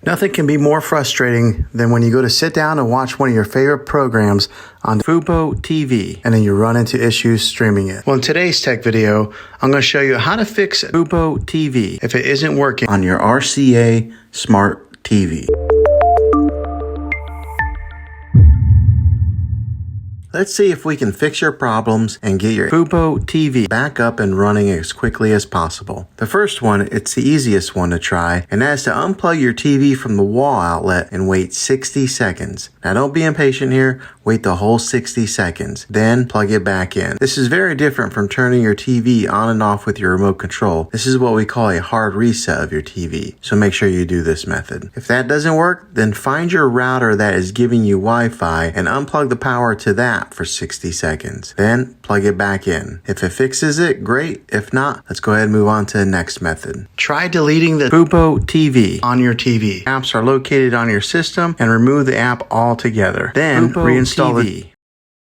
Nothing can be more frustrating than when you go to sit down and watch one of your favorite programs on FuboTV and then you run into issues streaming it. Well, in today's tech video, I'm going to show you how to fix FuboTV if it isn't working on your RCA smart TV. Let's see if we can fix your problems and get your FuboTV back up and running as quickly as possible. The first one, it's the easiest one to try, and that's to unplug your TV from the wall outlet and wait 60 seconds. Now don't be impatient here, wait the whole 60 seconds, then plug it back in. This is very different from turning your TV on and off with your remote control. This is what we call a hard reset of your TV, so make sure you do this method. If that doesn't work, then find your router that is giving you Wi-Fi and unplug the power to that for 60 seconds. Then plug it back in. If it fixes it, great. If not, let's go ahead and move on to the next method. Try deleting the FuboTV on your TV. Apps are located on your system and remove the app altogether. Then reinstall it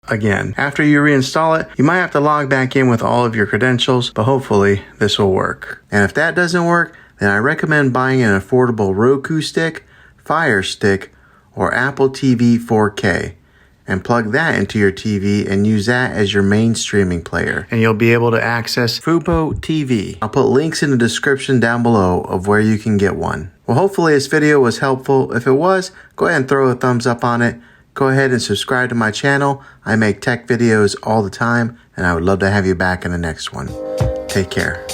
again. After you reinstall it, you might have to log back in with all of your credentials, but hopefully this will work. And if that doesn't work, then I recommend buying an affordable Roku stick, Fire Stick, or Apple TV 4K. And plug that into your TV and use that as your main streaming player. And you'll be able to access FuboTV. I'll put links in the description down below of where you can get one. Well, hopefully this video was helpful. If it was, go ahead and throw a thumbs up on it. Go ahead and subscribe to my channel. I make tech videos all the time, and I would love to have you back in the next one. Take care.